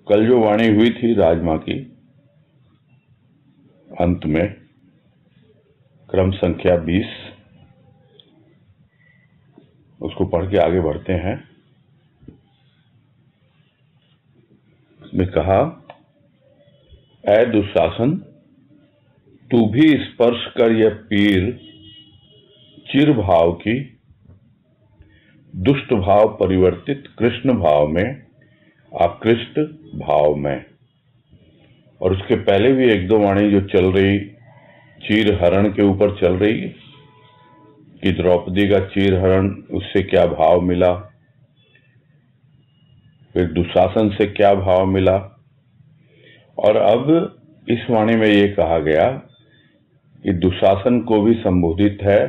कल जो वाणी हुई थी राजमा की अंत में क्रम संख्या 20, उसको पढ़ के आगे बढ़ते हैं। उसमें कहा, ऐ दुशासन, तू भी स्पर्श कर यह पीर चिर भाव की, दुष्ट भाव परिवर्तित कृष्ण भाव में, आकृष्ट भाव में। और उसके पहले भी एक दो वाणी जो चल रही चीर हरण के ऊपर चल रही कि द्रौपदी का चीर हरण, उससे क्या भाव मिला, फिर दुशासन से क्या भाव मिला। और अब इस वाणी में ये कहा गया कि दुशासन को भी संबोधित है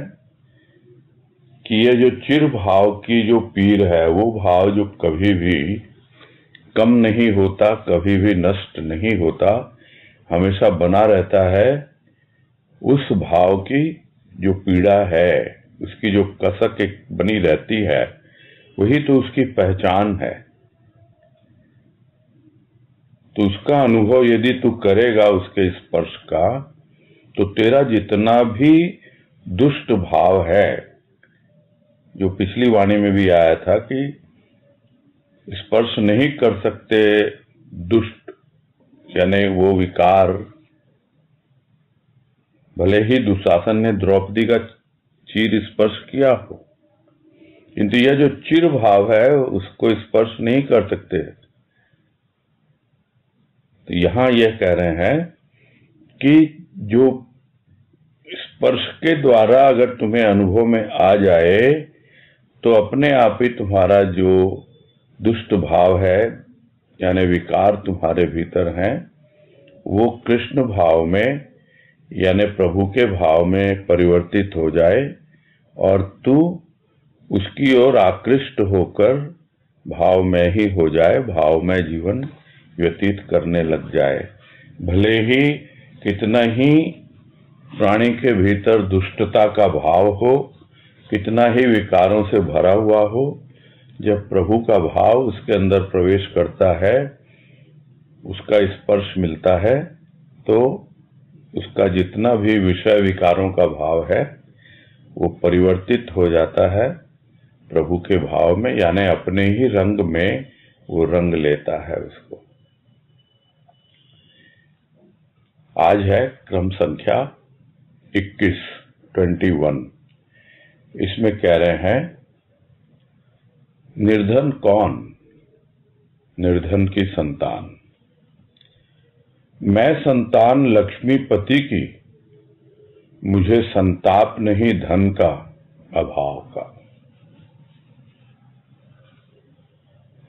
कि ये जो चिर भाव की जो पीर है, वो भाव जो कभी भी कम नहीं होता, कभी भी नष्ट नहीं होता, हमेशा बना रहता है, उस भाव की जो पीड़ा है, उसकी जो कसक एक बनी रहती है, वही तो उसकी पहचान है। तो उसका अनुभव यदि तू करेगा उसके स्पर्श का, तो तेरा जितना भी दुष्ट भाव है, जो पिछली वाणी में भी आया था कि स्पर्श नहीं कर सकते दुष्ट, यानी वो विकार, भले ही दुशासन ने द्रौपदी का चीर स्पर्श किया हो, किंतु यह जो चिर भाव है उसको स्पर्श नहीं कर सकते। तो यहां यह कह रहे हैं कि जो स्पर्श के द्वारा अगर तुम्हें अनुभव में आ जाए, तो अपने आप ही तुम्हारा जो दुष्ट भाव है, यानी विकार तुम्हारे भीतर हैं, वो कृष्ण भाव में यानी प्रभु के भाव में परिवर्तित हो जाए और तू उसकी ओर आकृष्ट होकर भाव में ही हो जाए, भाव में जीवन व्यतीत करने लग जाए। भले ही कितना ही प्राणी के भीतर दुष्टता का भाव हो, कितना ही विकारों से भरा हुआ हो, जब प्रभु का भाव उसके अंदर प्रवेश करता है, उसका स्पर्श मिलता है, तो उसका जितना भी विषय विकारों का भाव है वो परिवर्तित हो जाता है प्रभु के भाव में, यानी अपने ही रंग में वो रंग लेता है उसको। आज है क्रम संख्या 21। इसमें कह रहे हैं, निर्धन कौन? निर्धन की संतान। मैं संतान लक्ष्मीपति की, मुझे संताप नहीं धन का अभाव का।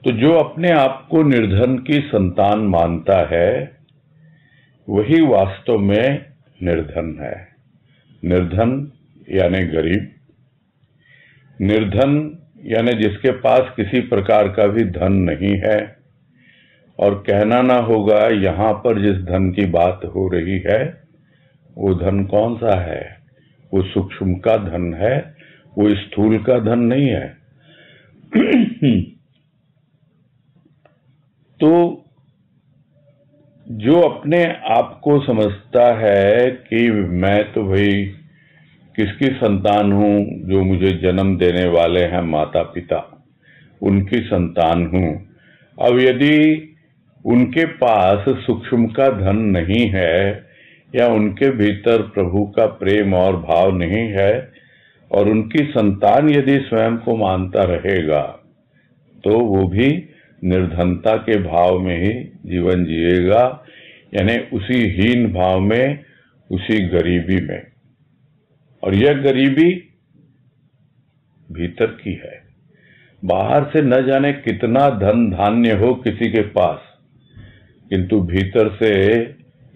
तो जो अपने आप को निर्धन की संतान मानता है, वही वास्तव में निर्धन है। निर्धन यानी गरीब, निर्धन यानी जिसके पास किसी प्रकार का भी धन नहीं है। और कहना ना होगा यहाँ पर जिस धन की बात हो रही है, वो धन कौन सा है? वो सूक्ष्म का धन है, वो स्थूल का धन नहीं है। तो जो अपने आप को समझता है कि मैं तो भाई किसकी संतान हूं, जो मुझे जन्म देने वाले हैं माता पिता, उनकी संतान हूं। अब यदि उनके पास सूक्ष्म का धन नहीं है, या उनके भीतर प्रभु का प्रेम और भाव नहीं है, और उनकी संतान यदि स्वयं को मानता रहेगा, तो वो भी निर्धनता के भाव में ही जीवन जिएगा, यानी उसी हीन भाव में, उसी गरीबी में। और यह गरीबी भीतर की है। बाहर से न जाने कितना धन धान्य हो किसी के पास, किंतु भीतर से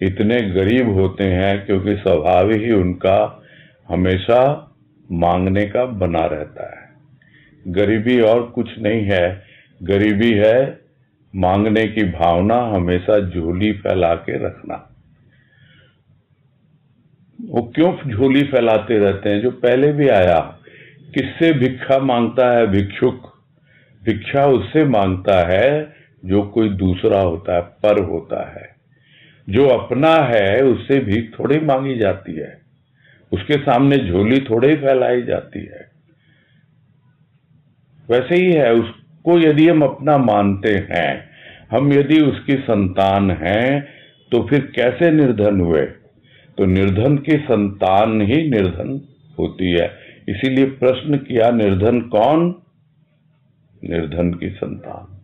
इतने गरीब होते हैं, क्योंकि स्वभाव ही उनका हमेशा मांगने का बना रहता है। गरीबी और कुछ नहीं है, गरीबी है मांगने की भावना, हमेशा झोली फैला के रखना। वो क्यों झोली फैलाते रहते हैं? जो पहले भी आया, किससे भिक्षा मांगता है भिक्षुक? भिक्षा उससे मांगता है जो कोई दूसरा होता है, पर होता है। जो अपना है उससे भीख थोड़ी मांगी जाती है, उसके सामने झोली थोड़ी फैलाई जाती है। वैसे ही है, उसको यदि हम अपना मानते हैं, हम यदि उसकी संतान हैं, तो फिर कैसे निर्धन हुए? तो निर्धन की संतान ही निर्धन होती है। इसीलिए प्रश्न किया, निर्धन कौन? निर्धन की संतान,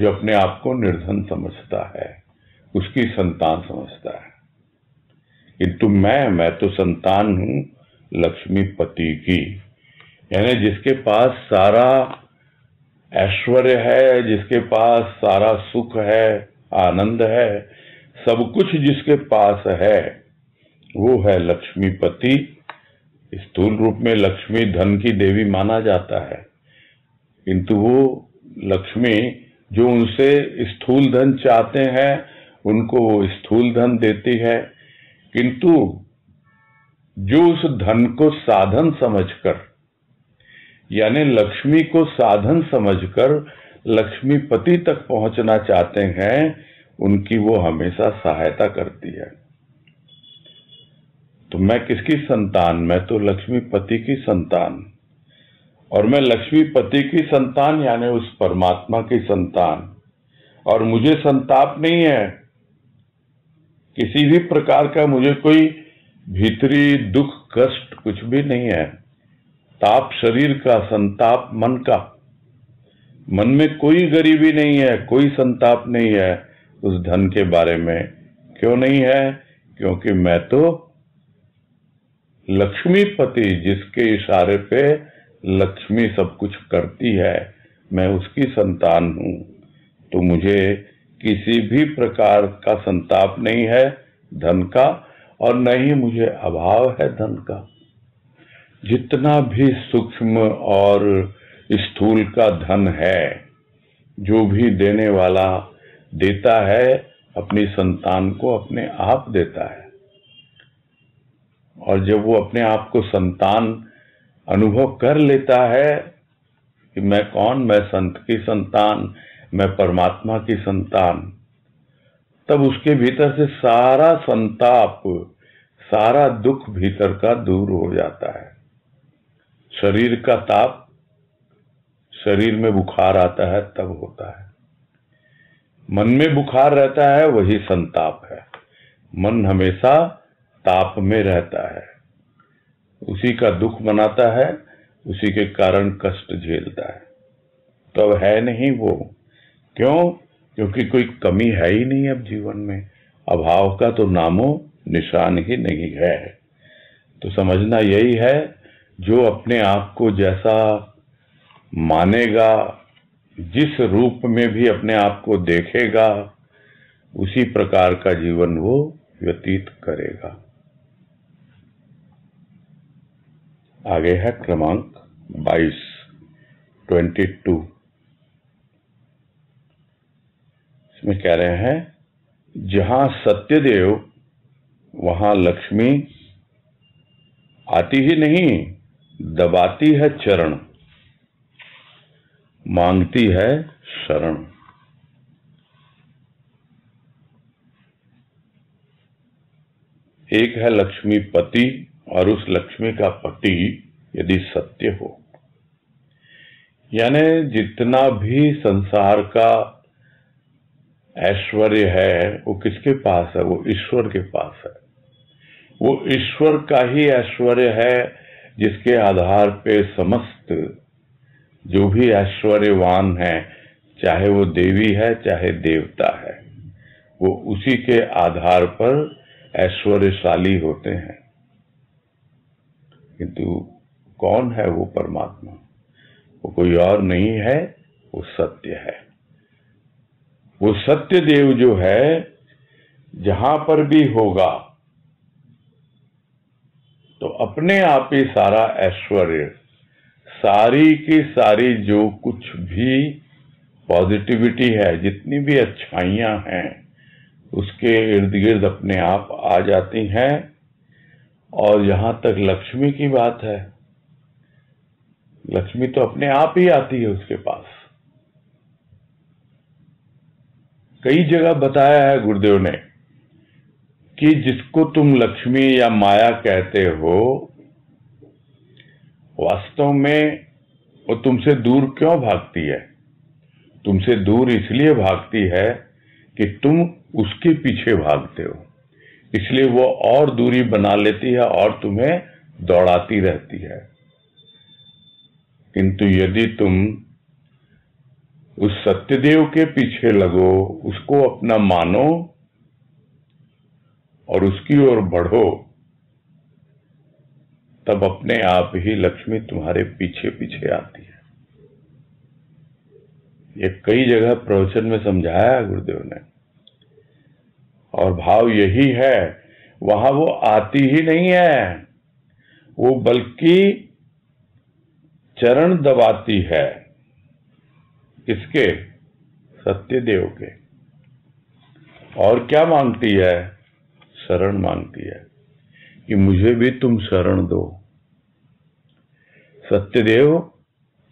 जो अपने आप को निर्धन समझता है, उसकी संतान समझता है। किंतु मैं तो संतान हूं लक्ष्मीपति की, यानी जिसके पास सारा ऐश्वर्य है, जिसके पास सारा सुख है, आनंद है, सब कुछ जिसके पास है, वो है लक्ष्मीपति। स्थूल रूप में लक्ष्मी धन की देवी माना जाता है, किंतु वो लक्ष्मी जो उनसे स्थूल धन चाहते हैं उनको वो स्थूल धन देती है, किंतु जो उस धन को साधन समझकर, यानी लक्ष्मी को साधन समझकर लक्ष्मीपति तक पहुंचना चाहते हैं, उनकी वो हमेशा सहायता करती है। तो मैं किसकी संतान? मैं तो लक्ष्मीपति की संतान, और मैं लक्ष्मीपति की संतान यानी उस परमात्मा की संतान। और मुझे संताप नहीं है, किसी भी प्रकार का मुझे कोई भीतरी दुख कष्ट कुछ भी नहीं है। ताप शरीर का, संताप मन का। मन में कोई गरीबी नहीं है, कोई संताप नहीं है उस धन के बारे में। क्यों नहीं है? क्योंकि मैं तो लक्ष्मीपति, जिसके इशारे पे लक्ष्मी सब कुछ करती है, मैं उसकी संतान हूं। तो मुझे किसी भी प्रकार का संताप नहीं है धन का, और न ही मुझे अभाव है धन का। जितना भी सूक्ष्म और स्थूल का धन है, जो भी देने वाला देता है, अपनी संतान को अपने आप देता है। और जब वो अपने आप को संतान अनुभव कर लेता है कि मैं कौन, मैं संत की संतान, मैं परमात्मा की संतान, तब उसके भीतर से सारा संताप, सारा दुख भीतर का दूर हो जाता है। शरीर का ताप, शरीर में बुखार आता है तब होता है। मन में बुखार रहता है, वही संताप है। मन हमेशा ताप में रहता है, उसी का दुख मनाता है, उसी के कारण कष्ट झेलता है। तो अब है नहीं वो। क्यों? क्योंकि कोई कमी है ही नहीं अब जीवन में, अभाव का तो नामो निशान ही नहीं है। तो समझना यही है, जो अपने आप को जैसा मानेगा, जिस रूप में भी अपने आप को देखेगा, उसी प्रकार का जीवन वो व्यतीत करेगा। आगे है क्रमांक 22। इसमें कह रहे हैं, जहां सत्यदेव वहां लक्ष्मी आती ही नहीं, दबाती है चरण, मांगती है शरण। एक है लक्ष्मीपति, और उस लक्ष्मी का पति यदि सत्य हो, यानी जितना भी संसार का ऐश्वर्य है वो किसके पास है? वो ईश्वर के पास है। वो ईश्वर का ही ऐश्वर्य है, जिसके आधार पे समस्त जो भी ऐश्वर्यवान है, चाहे वो देवी है चाहे देवता है, वो उसी के आधार पर ऐश्वर्यशाली होते हैं। किंतु कौन है वो परमात्मा? वो कोई और नहीं है, वो सत्य है। वो सत्य देव जो है, जहां पर भी होगा तो अपने आप ही सारा ऐश्वर्य, सारी की सारी जो कुछ भी पॉजिटिविटी है, जितनी भी अच्छाइयां हैं, उसके इर्द गिर्द अपने आप आ जाती हैं। और जहां तक लक्ष्मी की बात है, लक्ष्मी तो अपने आप ही आती है उसके पास। कई जगह बताया है गुरुदेव ने कि जिसको तुम लक्ष्मी या माया कहते हो, वास्तव में वो तुमसे दूर क्यों भागती है? तुमसे दूर इसलिए भागती है कि तुम उसके पीछे भागते हो, इसलिए वो और दूरी बना लेती है और तुम्हें दौड़ाती रहती है। किंतु यदि तुम उस सत्यदेव के पीछे लगो, उसको अपना मानो और उसकी ओर बढ़ो, तब अपने आप ही लक्ष्मी तुम्हारे पीछे पीछे आती है। ये कई जगह प्रवचन में समझाया है गुरुदेव ने, और भाव यही है। वहां वो आती ही नहीं है, वो बल्कि चरण दबाती है। किसके? सत्यदेव के। और क्या मांगती है? शरण मांगती है कि मुझे भी तुम शरण दो। सत्यदेव,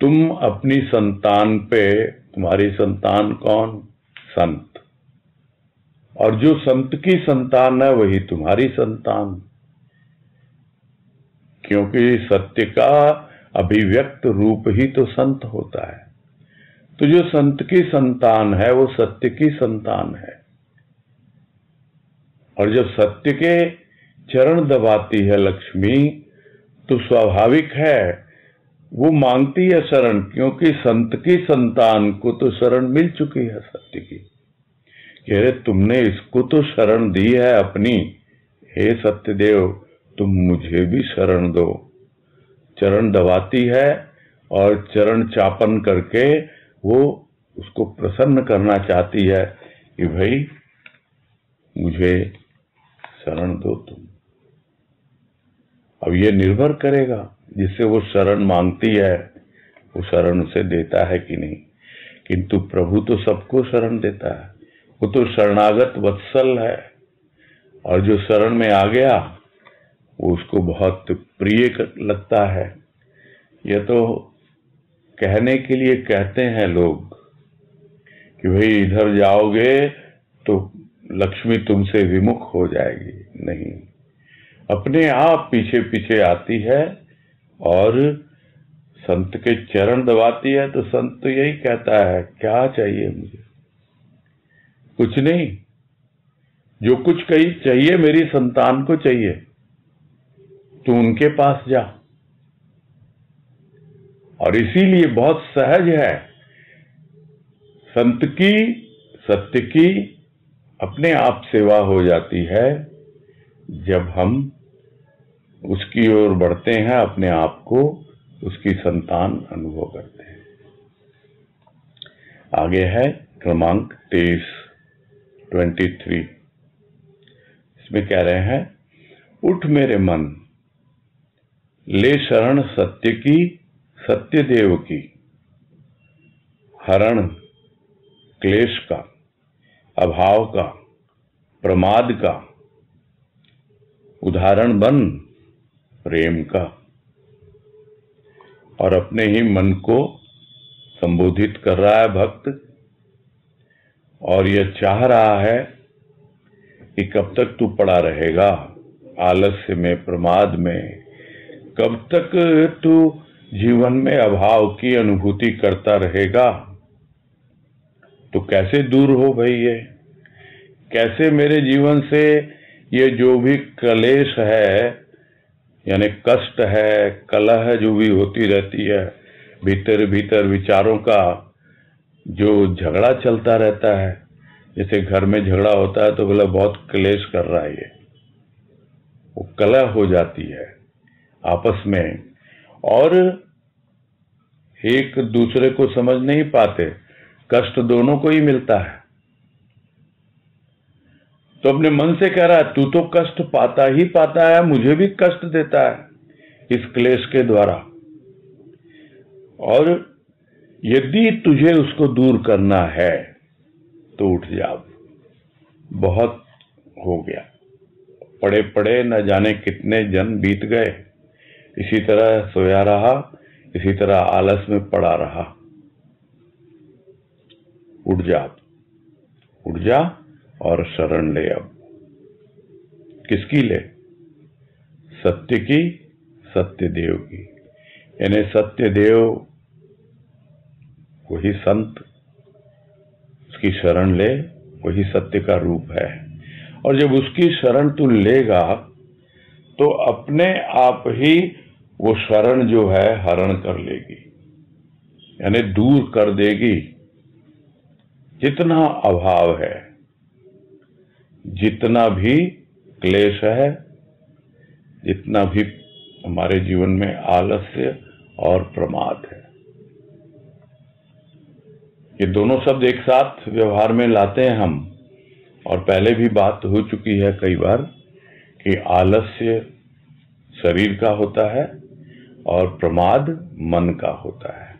तुम अपनी संतान पे, तुम्हारी संतान कौन? संत। और जो संत की संतान है वही तुम्हारी संतान, क्योंकि सत्य का अभिव्यक्त रूप ही तो संत होता है। तो जो संत की संतान है वो सत्य की संतान है, और जब सत्य के चरण दबाती है लक्ष्मी, तो स्वाभाविक है वो मांगती है शरण, क्योंकि संत की संतान को तो शरण मिल चुकी है सत्य की। कह रहे तुमने इसको तो शरण दी है अपनी, हे सत्यदेव तुम मुझे भी शरण दो। चरण दबाती है और चरण चापन करके वो उसको प्रसन्न करना चाहती है कि भाई मुझे शरण दो तुम। अब ये निर्भर करेगा जिससे वो शरण मांगती है, वो शरण उसे देता है कि नहीं। किंतु प्रभु तो सबको शरण देता है, वो तो शरणागत वत्सल है, और जो शरण में आ गया वो उसको बहुत प्रिय लगता है। यह तो कहने के लिए कहते हैं लोग कि भाई इधर जाओगे तो लक्ष्मी तुमसे विमुख हो जाएगी। नहीं, अपने आप पीछे पीछे आती है और संत के चरण दबाती है। तो संत तो यही कहता है, क्या चाहिए मुझे? कुछ नहीं, जो कुछ कहीं चाहिए मेरी संतान को चाहिए, तू उनके पास जा। और इसीलिए बहुत सहज है संत की, सत्य की अपने आप सेवा हो जाती है जब हम उसकी ओर बढ़ते हैं, अपने आप को उसकी संतान अनुभव करते हैं। आगे है क्रमांक 23। इसमें कह रहे हैं, उठ मेरे मन ले शरण सत्य की, सत्यदेव की, हरण क्लेश का, अभाव का, प्रमाद का, उदाहरण बन प्रेम का। और अपने ही मन को संबोधित कर रहा है भक्त, और यह चाह रहा है कि कब तक तू पड़ा रहेगा आलस्य में, प्रमाद में? कब तक तू जीवन में अभाव की अनुभूति करता रहेगा? तो कैसे दूर हो भाई ये? कैसे मेरे जीवन से ये जो भी क्लेश है, यानी कष्ट है, कलह जो भी होती रहती है, भीतर भीतर विचारों का जो झगड़ा चलता रहता है, जैसे घर में झगड़ा होता है तो बोला बहुत क्लेश कर रहा है, ये वो कलह हो जाती है आपस में, और एक दूसरे को समझ नहीं पाते, कष्ट दोनों को ही मिलता है। तो अपने मन से कह रहा है तू तो कष्ट पाता ही पाता है, मुझे भी कष्ट देता है इस क्लेश के द्वारा, और यदि तुझे उसको दूर करना है तो उठ जा, बहुत हो गया। पड़े पड़े न जाने कितने जन बीत गए, इसी तरह सोया रहा, इसी तरह आलस में पड़ा रहा। उठ जा, उठ जा और शरण ले। अब किसकी ले? सत्य की, सत्यदेव की। यानी सत्यदेव वही संत, उसकी शरण ले, वही सत्य का रूप है। और जब उसकी शरण तू लेगा तो अपने आप ही वो शरण जो है हरण कर लेगी, यानी दूर कर देगी जितना अभाव है, जितना भी क्लेश है, जितना भी हमारे जीवन में आलस्य और प्रमाद है। ये दोनों शब्द एक साथ व्यवहार में लाते हैं हम, और पहले भी बात हो चुकी है कई बार कि आलस्य शरीर का होता है और प्रमाद मन का होता है।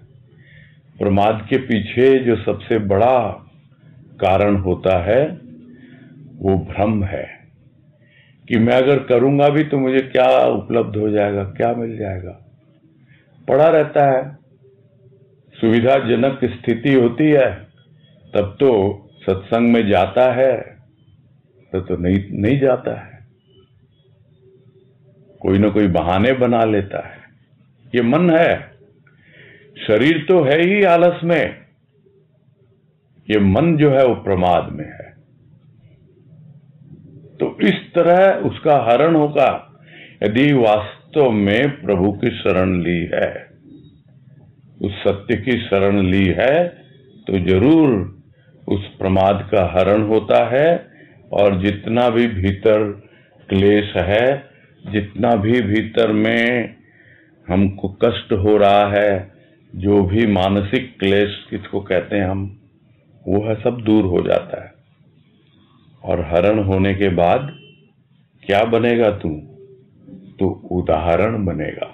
प्रमाद के पीछे जो सबसे बड़ा कारण होता है वो भ्रम है कि मैं अगर करूंगा भी तो मुझे क्या उपलब्ध हो जाएगा, क्या मिल जाएगा। पड़ा रहता है, सुविधाजनक स्थिति होती है तब तो सत्संग में जाता है, तो नहीं जाता है, कोई ना कोई बहाने बना लेता है। ये मन है, शरीर तो है ही आलस में, ये मन जो है वो प्रमाद में है। तो इस तरह उसका हरण होगा यदि वास्तव में प्रभु की शरण ली है, उस सत्य की शरण ली है, तो जरूर उस प्रमाद का हरण होता है। और जितना भी भीतर क्लेश है, जितना भी भीतर में हमको कष्ट हो रहा है, जो भी मानसिक क्लेश किसको कहते हैं हम, वो है सब दूर हो जाता है। और हरण होने के बाद क्या बनेगा तू? तो उदाहरण बनेगा।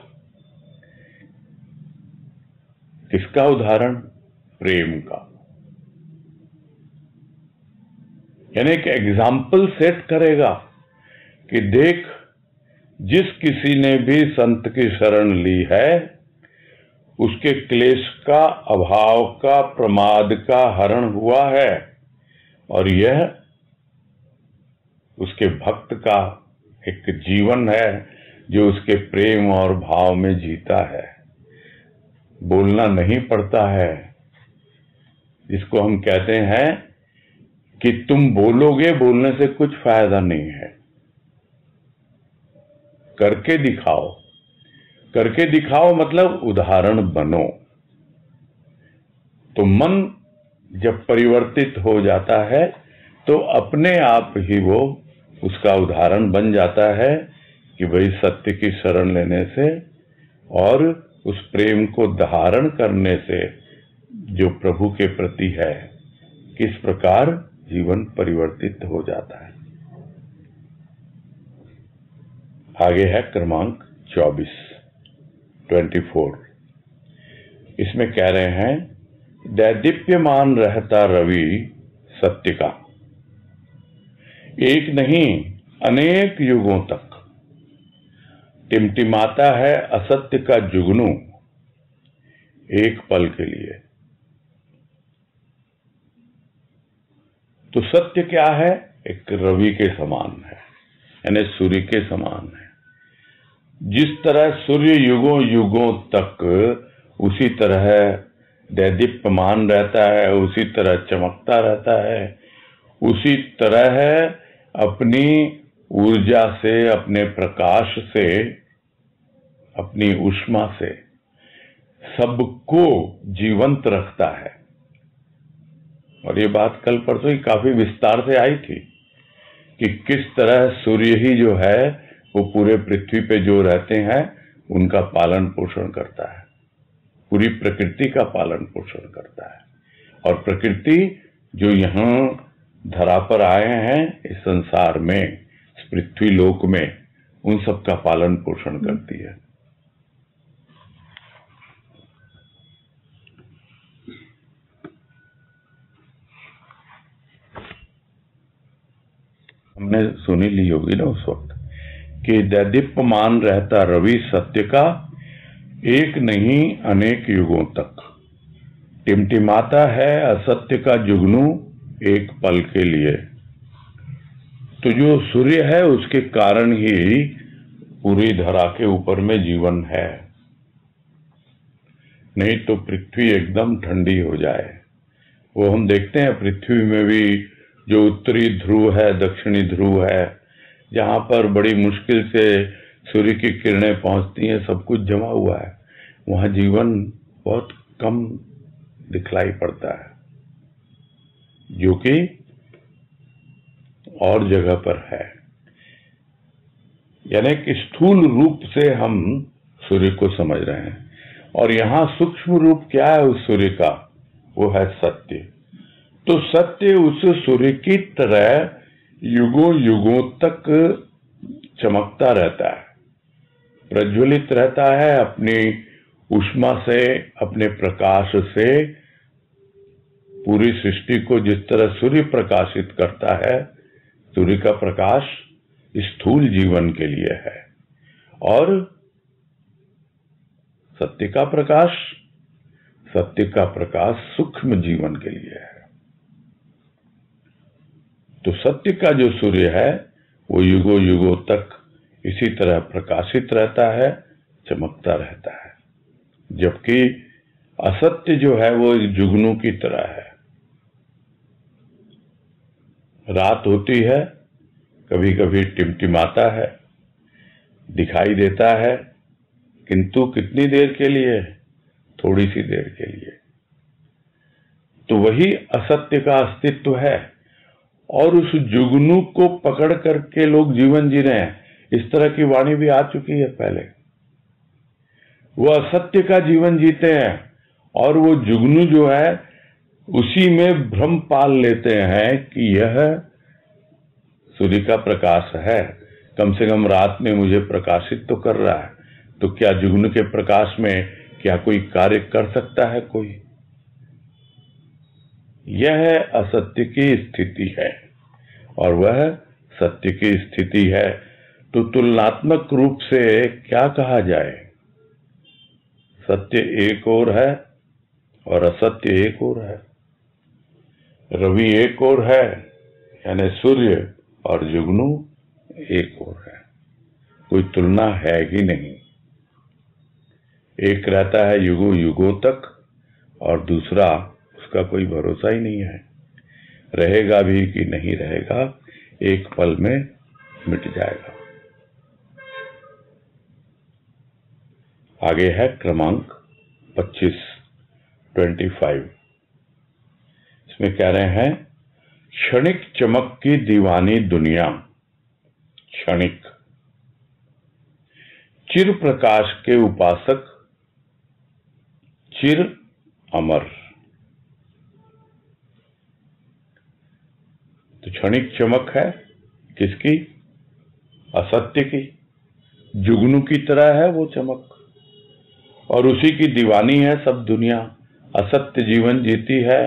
किसका उदाहरण? प्रेम का। यानी एक एग्जाम्पल सेट करेगा कि देख, जिस किसी ने भी संत की शरण ली है उसके क्लेश का, अभाव का, प्रमाद का हरण हुआ है, और यह उसके भक्त का एक जीवन है जो उसके प्रेम और भाव में जीता है। बोलना नहीं पड़ता है, जिसको हम कहते हैं कि तुम बोलोगे, बोलने से कुछ फायदा नहीं है, करके दिखाओ। करके दिखाओ मतलब उदाहरण बनो। तो मन जब परिवर्तित हो जाता है तो अपने आप ही वो उसका उदाहरण बन जाता है कि भाई सत्य की शरण लेने से और उस प्रेम को धारण करने से जो प्रभु के प्रति है, किस प्रकार जीवन परिवर्तित हो जाता है। आगे है क्रमांक 24। इसमें कह रहे हैं, दैदीप्यमान रहता रवि सत्य का, एक नहीं अनेक युगों तक टिमटिमाता है असत्य का जुगनू एक पल के लिए। तो सत्य क्या है? एक रवि के समान है, यानी सूर्य के समान है। जिस तरह सूर्य युगों युगों तक उसी तरह दैदीप्यमान रहता है, उसी तरह चमकता रहता है, उसी तरह अपनी ऊर्जा से, अपने प्रकाश से, अपनी ऊष्मा से सबको जीवंत रखता है। और ये बात कल परसों ही काफी विस्तार से आई थी कि किस तरह सूर्य ही जो है वो पूरे पृथ्वी पे जो रहते हैं उनका पालन पोषण करता है, पूरी प्रकृति का पालन पोषण करता है। और प्रकृति जो यहाँ धरा पर आए हैं इस संसार में, इस पृथ्वी लोक में, उन सब का पालन पोषण करती है। हमने सुनी ली होगी ना उस वक्त कि दैदीप्यमान रहता रवि सत्य का, एक नहीं अनेक युगों तक टिमटिमाता है असत्य का जुगनू एक पल के लिए। तो जो सूर्य है उसके कारण ही पूरी धरा के ऊपर में जीवन है, नहीं तो पृथ्वी एकदम ठंडी हो जाए। वो हम देखते हैं पृथ्वी में भी जो उत्तरी ध्रुव है, दक्षिणी ध्रुव है, जहां पर बड़ी मुश्किल से सूर्य की किरणें पहुंचती हैं, सब कुछ जमा हुआ है, वहां जीवन बहुत कम दिखलाई पड़ता है, जो कि और जगह पर है। यानी कि स्थूल रूप से हम सूर्य को समझ रहे हैं, और यहां सूक्ष्म रूप क्या है उस सूर्य का? वो है सत्य। तो सत्य उस सूर्य की तरह युगों युगों तक चमकता रहता है, प्रज्वलित रहता है अपनी ऊष्मा से, अपने प्रकाश से। पूरी सृष्टि को जिस तरह सूर्य प्रकाशित करता है, सूर्य का प्रकाश स्थूल जीवन के लिए है, और सत्य का प्रकाश सूक्ष्म जीवन के लिए है। तो सत्य का जो सूर्य है वो युगों युगों तक इसी तरह प्रकाशित रहता है, चमकता रहता है, जबकि असत्य जो है वो एक जुगनू की तरह है। रात होती है, कभी कभी टिमटिमाता है, दिखाई देता है, किंतु कितनी देर के लिए? थोड़ी सी देर के लिए। तो वही असत्य का अस्तित्व है, और उस जुगनू को पकड़ करके लोग जीवन जी रहे हैं। इस तरह की वाणी भी आ चुकी है पहले। वो असत्य का जीवन जीते हैं, और वो जुगनू जो है उसी में भ्रम पाल लेते हैं कि यह सूर्य का प्रकाश है, कम से कम रात में मुझे प्रकाशित तो कर रहा है। तो क्या जुगनू के प्रकाश में क्या कोई कार्य कर सकता है कोई? यह असत्य की स्थिति है, और वह सत्य की स्थिति है। तो तुलनात्मक रूप से क्या कहा जाए? सत्य एक ओर है और असत्य एक ओर है। रवि एक ओर है, यानी सूर्य, और जुगनू एक ओर है। कोई तुलना है ही नहीं। एक रहता है युगों युगों तक, और दूसरा उसका कोई भरोसा ही नहीं है, रहेगा भी कि नहीं रहेगा, एक पल में मिट जाएगा। आगे है क्रमांक 25। इसमें कह रहे हैं, क्षणिक चमक की दीवानी दुनिया, क्षणिक। चिर प्रकाश के उपासक, चिर अमर। तो क्षणिक चमक है किसकी? असत्य की। जुगनू की तरह है वो चमक, और उसी की दीवानी है सब दुनिया। असत्य जीवन जीती है,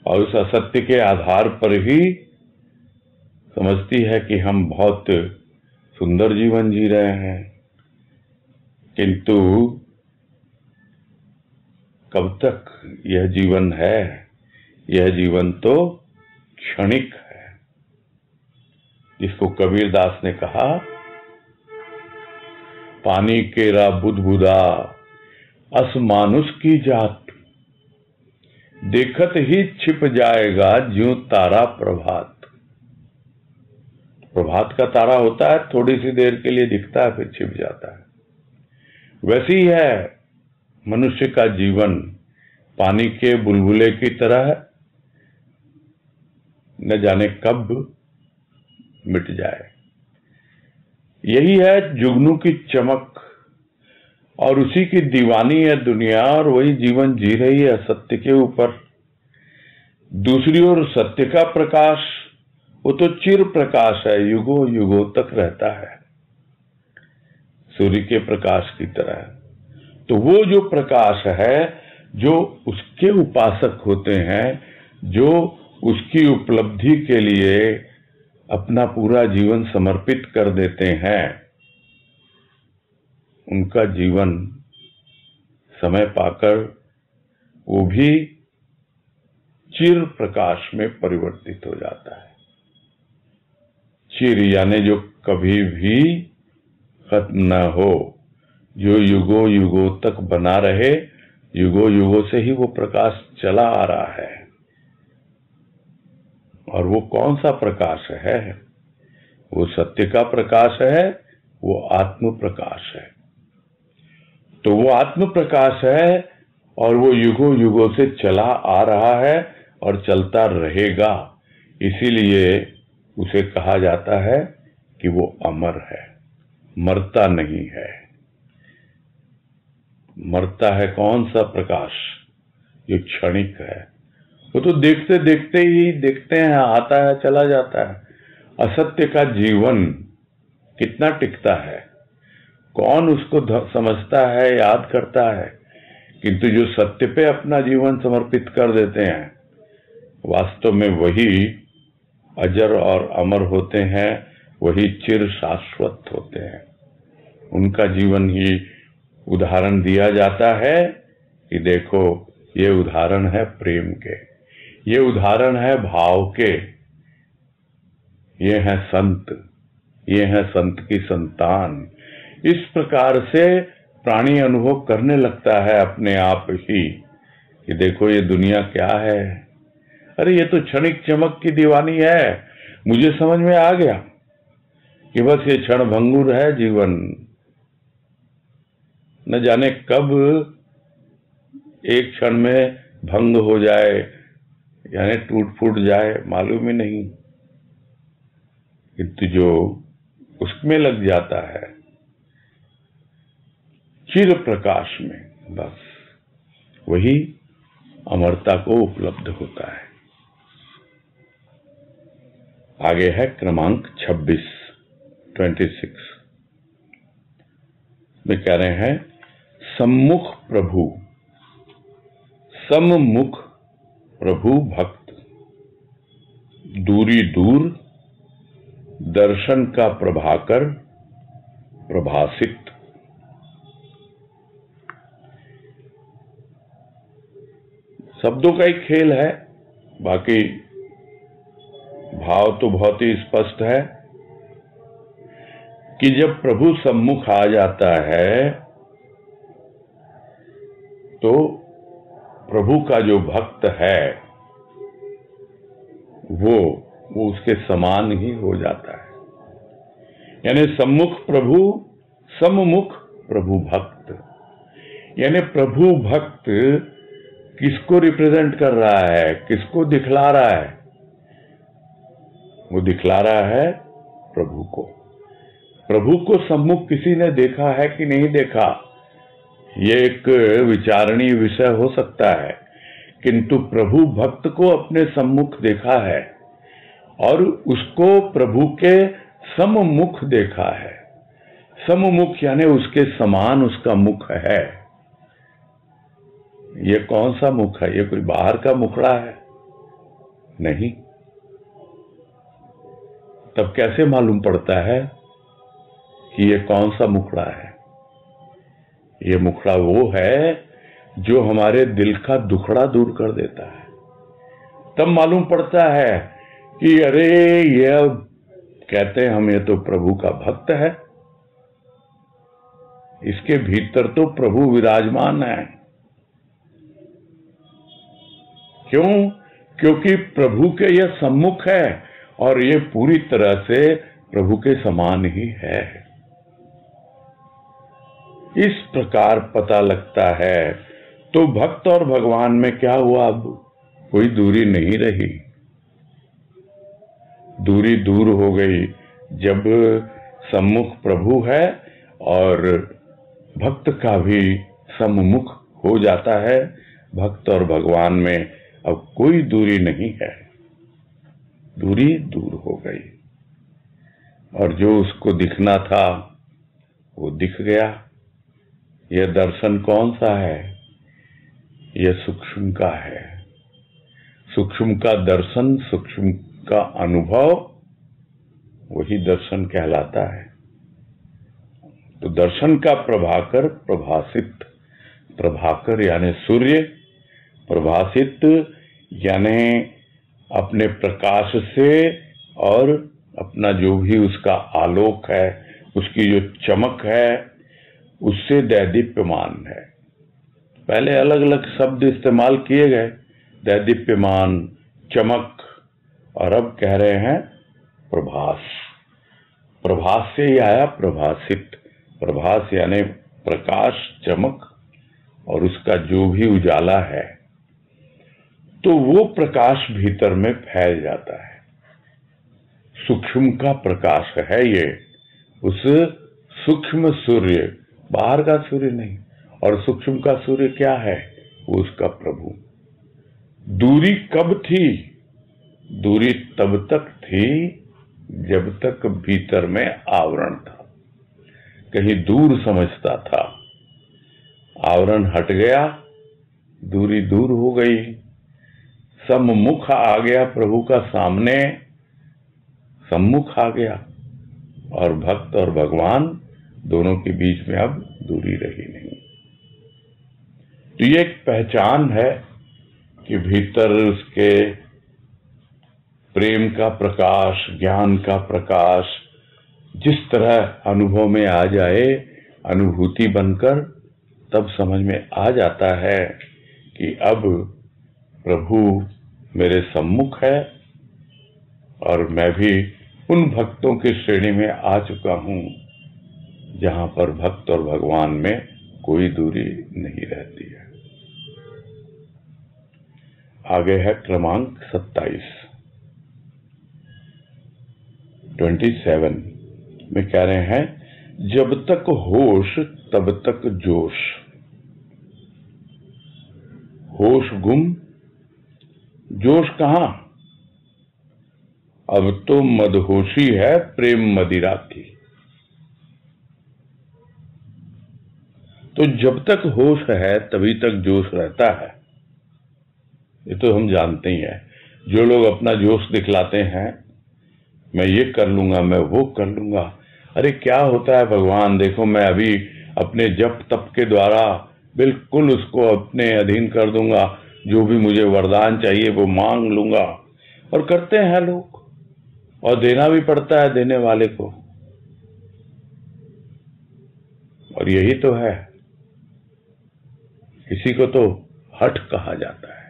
और उस असत्य के आधार पर ही समझती है कि हम बहुत सुंदर जीवन जी रहे हैं। किंतु कब तक यह जीवन है? यह जीवन तो क्षणिक है। जिसको कबीरदास ने कहा, पानी केरा बुदबुदा अस मानुष की जात, देखत ही छिप जाएगा ज्यों तारा प्रभात। प्रभात का तारा होता है, थोड़ी सी देर के लिए दिखता है, फिर छिप जाता है। वैसी है मनुष्य का जीवन, पानी के बुलबुले की तरह, न जाने कब मिट जाए। यही है जुगनू की चमक, और उसी की दीवानी है दुनिया, और वही जीवन जी रही है सत्य के ऊपर। दूसरी ओर सत्य का प्रकाश, वो तो चिर प्रकाश है, युगों युगों तक रहता है, सूर्य के प्रकाश की तरह। तो वो जो प्रकाश है, जो उसके उपासक होते हैं, जो उसकी उपलब्धि के लिए अपना पूरा जीवन समर्पित कर देते हैं, उनका जीवन समय पाकर वो भी चिर प्रकाश में परिवर्तित हो जाता है। चिर यानी जो कभी भी खत्म न हो, जो युगों युगों तक बना रहे, युगों युगों से ही वो प्रकाश चला आ रहा है। और वो कौन सा प्रकाश है? वो सत्य का प्रकाश है, वो आत्म प्रकाश है। तो वो आत्म प्रकाश है और वो युगों युगों से चला आ रहा है और चलता रहेगा। इसीलिए उसे कहा जाता है कि वो अमर है, मरता नहीं है। मरता है कौन सा प्रकाश? जो क्षणिक है। वो तो देखते देखते ही देखते हैं, आता है चला जाता है। असत्य का जीवन कितना टिकता है? कौन उसको समझता है, याद करता है? किंतु जो सत्य पे अपना जीवन समर्पित कर देते हैं, वास्तव में वही अजर और अमर होते हैं, वही चिर शाश्वत होते हैं। उनका जीवन ही उदाहरण दिया जाता है कि देखो, ये उदाहरण है प्रेम के, ये उदाहरण है भाव के, ये है संत, ये है संत की संतान। इस प्रकार से प्राणी अनुभव करने लगता है अपने आप ही कि देखो ये दुनिया क्या है। अरे ये तो क्षणिक चमक की दीवानी है। मुझे समझ में आ गया कि बस ये क्षण भंगुर है जीवन, न जाने कब एक क्षण में भंग हो जाए, यानी टूट फूट जाए, मालूम ही नहीं। किंतु जो उसमें लग जाता है चिर प्रकाश में, बस वही अमरता को उपलब्ध होता है। आगे है क्रमांक 26 में कह रहे हैं, सम्मुख प्रभु, सम्मुख प्रभु भक्त, दूरी दूर दर्शन का प्रभाकर प्रभासित। शब्दों का एक खेल है, बाकी भाव तो बहुत ही स्पष्ट है कि जब प्रभु सम्मुख आ जाता है तो प्रभु का जो भक्त है वो उसके समान ही हो जाता है। यानी सम्मुख प्रभु, सम्मुख प्रभु भक्त। यानी प्रभु भक्त किसको रिप्रेजेंट कर रहा है, किसको दिखला रहा है? वो दिखला रहा है प्रभु को। प्रभु को सम्मुख किसी ने देखा है कि नहीं देखा, ये एक विचारणीय विषय हो सकता है, किंतु प्रभु भक्त को अपने सम्मुख देखा है और उसको प्रभु के सम्मुख देखा है। सम्मुख यानी उसके समान उसका मुख है। ये कौन सा मुख है? ये कोई बाहर का मुखड़ा है? नहीं। तब कैसे मालूम पड़ता है कि ये कौन सा मुखड़ा है? ये मुखड़ा वो है जो हमारे दिल का दुखड़ा दूर कर देता है। तब मालूम पड़ता है कि अरे ये कहते हैं हम, ये तो प्रभु का भक्त है, इसके भीतर तो प्रभु विराजमान है। क्यों? क्योंकि प्रभु के यह सम्मुख है और ये पूरी तरह से प्रभु के समान ही है। इस प्रकार पता लगता है। तो भक्त और भगवान में क्या हुआ? अब कोई दूरी नहीं रही, दूरी दूर हो गई। जब सम्मुख प्रभु है और भक्त का भी सम्मुख हो जाता है, भक्त और भगवान में अब कोई दूरी नहीं है, दूरी दूर हो गई और जो उसको दिखना था वो दिख गया। यह दर्शन कौन सा है? यह सूक्ष्म का है। सूक्ष्म का दर्शन, सूक्ष्म का अनुभव, वही दर्शन कहलाता है। तो दर्शन का प्रभाकर प्रभासित, प्रभाकर यानी सूर्य, प्रभासित यानी अपने प्रकाश से और अपना जो भी उसका आलोक है, उसकी जो चमक है, उससे दैदीप्यमान है। पहले अलग अलग शब्द इस्तेमाल किए गए, दैदीप्यमान, चमक, और अब कह रहे हैं प्रभास। प्रभास से ही आया प्रभासित। प्रभास यानी प्रकाश, चमक और उसका जो भी उजाला है, तो वो प्रकाश भीतर में फैल जाता है। सूक्ष्म का प्रकाश है ये, उस सूक्ष्म सूर्य, बाहर का सूर्य नहीं। और सूक्ष्म का सूर्य क्या है? वो उसका प्रभु। दूरी कब थी? दूरी तब तक थी जब तक भीतर में आवरण था, कहीं दूर समझता था। आवरण हट गया, दूरी दूर हो गई, सम्मुख आ गया, प्रभु का सामने सम्मुख आ गया, और भक्त और भगवान दोनों के बीच में अब दूरी रही नहीं। तो ये एक पहचान है कि भीतर उसके प्रेम का प्रकाश, ज्ञान का प्रकाश जिस तरह अनुभव में आ जाए, अनुभूति बनकर, तब समझ में आ जाता है कि अब प्रभु मेरे सम्मुख है और मैं भी उन भक्तों की श्रेणी में आ चुका हूं जहां पर भक्त और भगवान में कोई दूरी नहीं रहती है। आगे है क्रमांक 27 में कह रहे हैं, जब तक होश तब तक जोश। होश गुम, जोश कहां? अब तो मदहोशी है प्रेम मदिरा की। तो जब तक होश है तभी तक जोश रहता है, ये तो हम जानते ही हैं। जो लोग अपना जोश दिखलाते हैं, मैं ये कर लूंगा, मैं वो कर लूंगा, अरे क्या होता है भगवान देखो, मैं अभी अपने जप तप के द्वारा बिल्कुल उसको अपने अधीन कर दूंगा, जो भी मुझे वरदान चाहिए वो मांग लूंगा। और करते हैं लोग, और देना भी पड़ता है देने वाले को। और यही तो है, इसी को तो हठ कहा जाता है।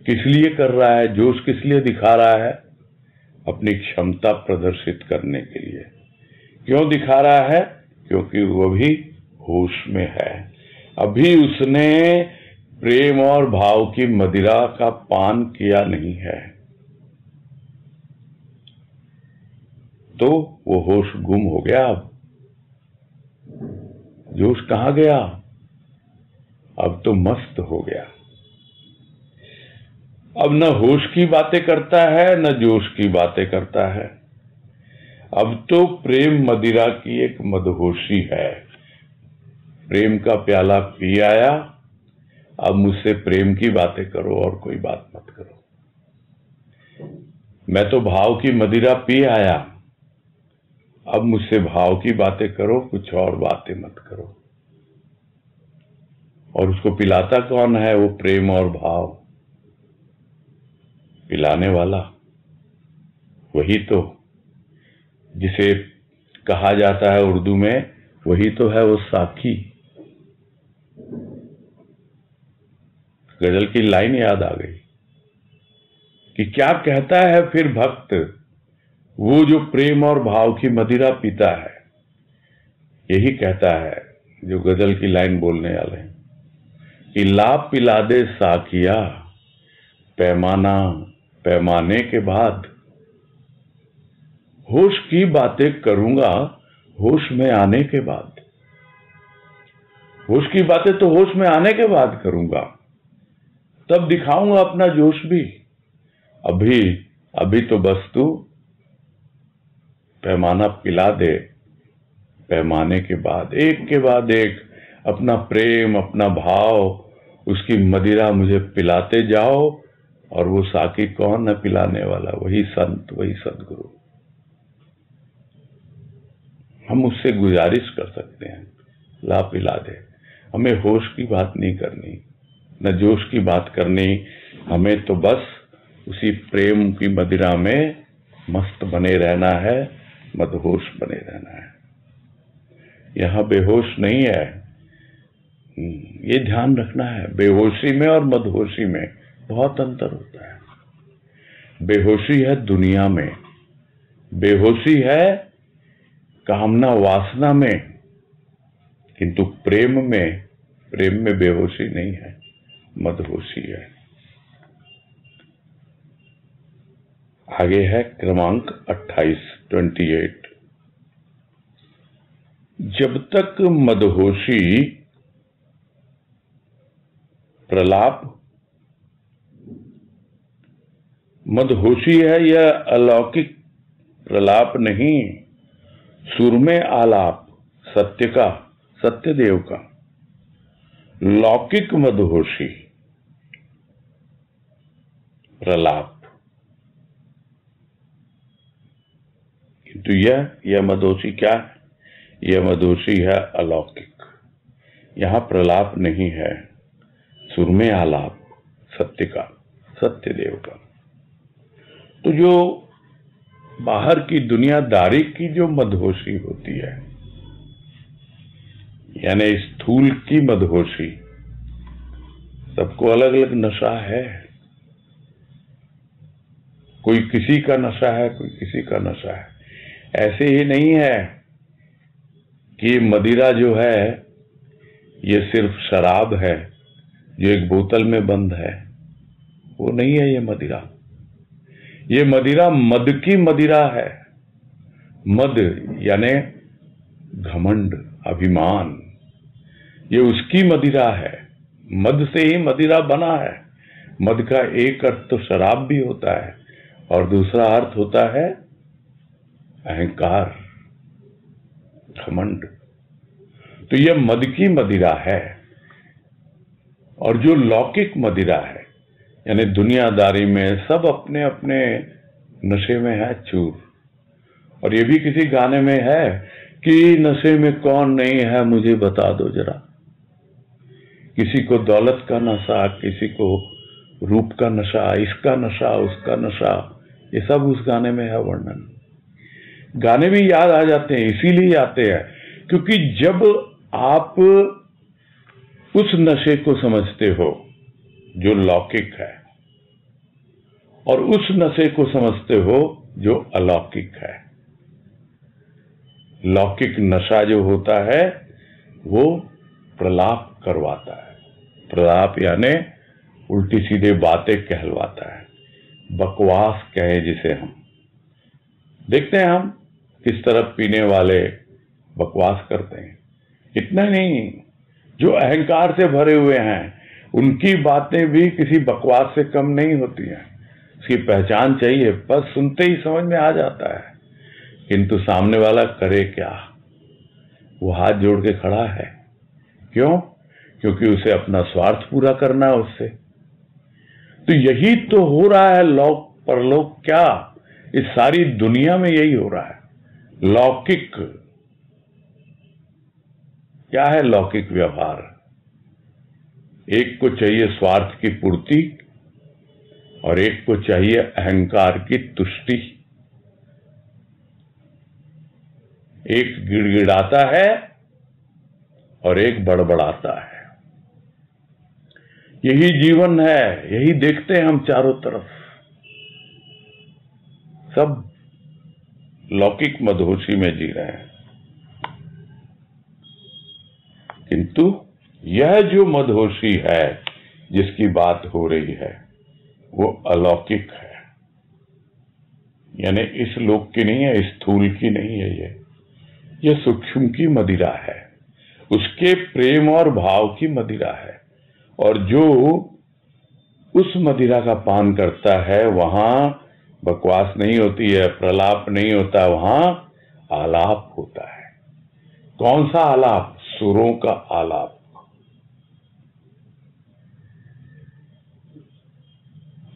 किस लिए कर रहा है जोश? किस लिए दिखा रहा है? अपनी क्षमता प्रदर्शित करने के लिए। क्यों दिखा रहा है? क्योंकि वो भी होश में है, अभी उसने प्रेम और भाव की मदिरा का पान किया नहीं है, तो वो होश गुम हो गया। अब जोश कहां गया? अब तो मस्त हो गया। अब न होश की बातें करता है न जोश की बातें करता है, अब तो प्रेम मदिरा की एक मदहोशी है। प्रेम का प्याला पी आया, अब मुझसे प्रेम की बातें करो और कोई बात मत करो। मैं तो भाव की मदिरा पी आया, अब मुझसे भाव की बातें करो, कुछ और बातें मत करो। और उसको पिलाता कौन है? वो प्रेम और भाव, पिलाने वाला वही तो, जिसे कहा जाता है उर्दू में, वही तो है वो साकी। गजल की लाइन याद आ गई कि क्या कहता है फिर भक्त, वो जो प्रेम और भाव की मदिरा पीता है। यही कहता है जो गजल की लाइन बोलने वाले हैं कि ला पिला दे साकिया पैमाना पैमाने के बाद, होश की बातें करूंगा होश में आने के बाद। होश की बातें तो होश में आने के बाद करूंगा, तब दिखाऊंगा अपना जोश भी। अभी तो बस तू पैमाना पिला दे, पैमाने के बाद, एक के बाद एक अपना प्रेम, अपना भाव, उसकी मदिरा मुझे पिलाते जाओ। और वो साकी कौन है पिलाने वाला? वही संत, वही सदगुरु। हम उससे गुजारिश कर सकते हैं, ला पिला दे, हमें होश की बात नहीं करनी, न जोश की बात करनी। हमें तो बस उसी प्रेम की मदिरा में मस्त बने रहना है, मदहोश बने रहना है। यहाँ बेहोश नहीं है, ये ध्यान रखना है। बेहोशी में और मदहोशी में बहुत अंतर होता है। बेहोशी है दुनिया में, बेहोशी है कामना वासना में, किंतु प्रेम में बेहोशी नहीं है, मदहोशी है। आगे है क्रमांक 28। जब तक मदहोशी प्रलाप, मदहोशी है यह अलौकिक प्रलाप नहीं, सुर में आलाप सत्य का, सत्यदेव का। लौकिक मदहोशी प्रलाप, किंतु यह मदहोशी क्या है? यह मदहोशी है अलौकिक। यहां प्रलाप नहीं है, सुर में आलाप सत्य का, सत्यदेव का। तो जो बाहर की दुनियादारी की जो मदहोशी होती है, यानी स्थूल की मदहोशी, सबको अलग अलग नशा है। कोई किसी का नशा है, कोई किसी का नशा है। ऐसे ही नहीं है कि मदिरा जो है ये सिर्फ शराब है जो एक बोतल में बंद है, वो नहीं है ये मदिरा। ये मदिरा मद की मदिरा है। मद यानी घमंड, अभिमान, ये उसकी मदिरा है। मद से ही मदिरा बना है। मद का एक अर्थ तो शराब भी होता है और दूसरा अर्थ होता है अहंकार, घमंड। तो यह मद की मदिरा है। और जो लौकिक मदिरा है, यानी दुनियादारी में सब अपने अपने नशे में है चूर। और ये भी किसी गाने में है कि नशे में कौन नहीं है मुझे बता दो जरा। किसी को दौलत का नशा, किसी को रूप का नशा, इसका नशा, उसका नशा, ये सब उस गाने में है वर्णन। गाने भी याद आ जाते हैं, इसीलिए आते हैं क्योंकि जब आप उस नशे को समझते हो जो लौकिक है और उस नशे को समझते हो जो अलौकिक है। लौकिक नशा जो होता है वो प्रलाप करवाता है। प्रलाप यानी उल्टी सीधे बातें कहलवाता है, बकवास कहे जिसे हम देखते हैं। हम किस तरह पीने वाले बकवास करते हैं। इतना नहीं, जो अहंकार से भरे हुए हैं उनकी बातें भी किसी बकवास से कम नहीं होती हैं। उसकी पहचान चाहिए, बस सुनते ही समझ में आ जाता है। किंतु सामने वाला करे क्या? वो हाथ जोड़ के खड़ा है। क्यों? क्योंकि उसे अपना स्वार्थ पूरा करना है उससे। तो यही तो हो रहा है लोक परलोक क्या, इस सारी दुनिया में यही हो रहा है। लौकिक क्या है? लौकिक व्यवहार। एक को चाहिए स्वार्थ की पूर्ति और एक को चाहिए अहंकार की तुष्टि। एक गिड़गिड़ाता है और एक बड़बड़ाता है। यही जीवन है, यही देखते हैं हम चारों तरफ। सब लौकिक मदहोशी में जी रहे हैं। किंतु यह जो मदहोशी है जिसकी बात हो रही है वो अलौकिक है। यानी इस लोक की नहीं है, स्थूल की नहीं है। ये सूक्ष्म की मदिरा है, उसके प्रेम और भाव की मदिरा है। और जो उस मदिरा का पान करता है वहां बकवास नहीं होती है, प्रलाप नहीं होता, वहां आलाप होता है। कौन सा आलाप? सुरों का आलाप।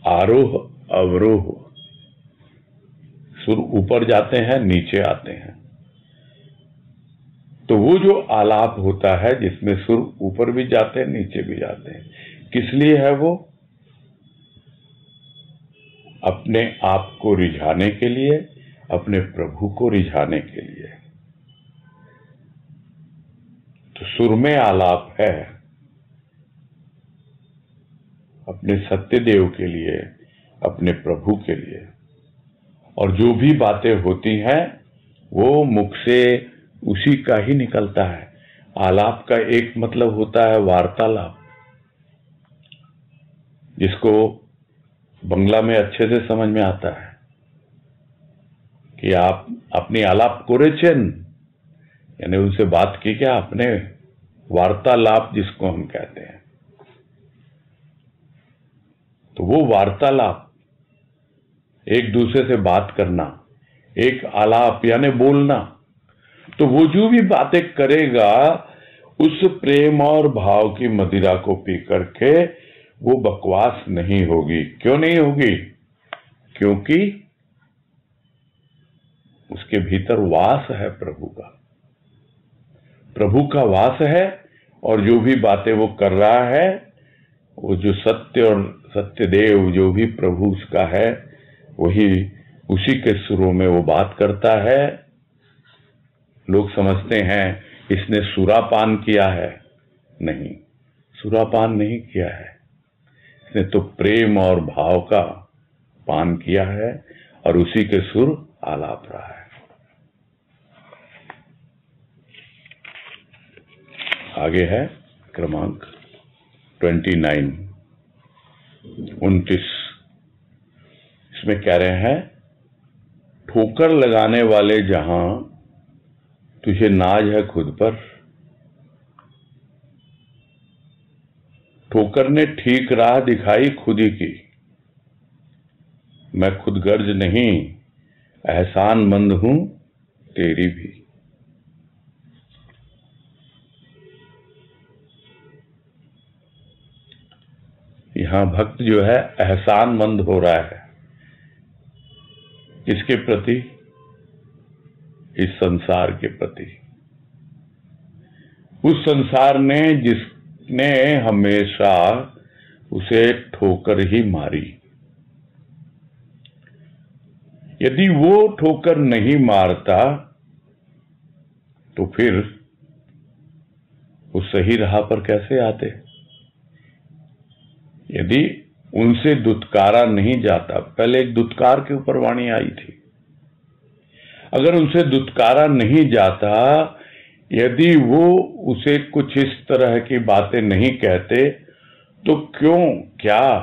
आरोह अवरोह, सुर ऊपर जाते हैं नीचे आते हैं। तो वो जो आलाप होता है जिसमें सुर ऊपर भी जाते हैं नीचे भी जाते हैं, किस लिए है वो? अपने आप को रिझाने के लिए, अपने प्रभु को रिझाने के लिए। तो सुर में आलाप है अपने सत्यदेव के लिए, अपने प्रभु के लिए। और जो भी बातें होती हैं वो मुख से उसी का ही निकलता है। आलाप का एक मतलब होता है वार्तालाप, जिसको बंगला में अच्छे से समझ में आता है कि आप अपनी आलाप करेছেন, यानी उनसे बात की क्या आपने, वार्तालाप जिसको हम कहते हैं। तो वो वार्तालाप, एक दूसरे से बात करना, एक आलाप यानी बोलना। तो वो जो भी बातें करेगा उस प्रेम और भाव की मदिरा को पी करके वो बकवास नहीं होगी। क्यों नहीं होगी? क्योंकि उसके भीतर वास है प्रभु का, प्रभु का वास है। और जो भी बातें वो कर रहा है, वो जो सत्य और सत्यदेव जो भी प्रभु उसका है, वही उसी के सुरों में वो बात करता है। लोग समझते हैं इसने सुरापान किया है। नहीं, सुरापान नहीं किया है, इसने तो प्रेम और भाव का पान किया है और उसी के सुर आलाप रहा है। आगे है क्रमांक 29। इसमें कह रहे हैं, ठोकर लगाने वाले जहां तुझे नाज है खुद पर। ठोकर ने ठीक राह दिखाई खुद ही की, मैं खुद गर्ज नहीं, एहसानमंद हूं तेरी भी। यहां भक्त जो है एहसानमंद हो रहा है। किसके प्रति? इस संसार के प्रति। उस संसार ने जिसने हमेशा उसे ठोकर ही मारी। यदि वो ठोकर नहीं मारता तो फिर वो सही राह पर कैसे आते? यदि उनसे दुत्कारा नहीं जाता, पहले एक दुत्कार के ऊपर वाणी आई थी, अगर उनसे दुत्कारा नहीं जाता, यदि वो उसे कुछ इस तरह की बातें नहीं कहते, तो क्या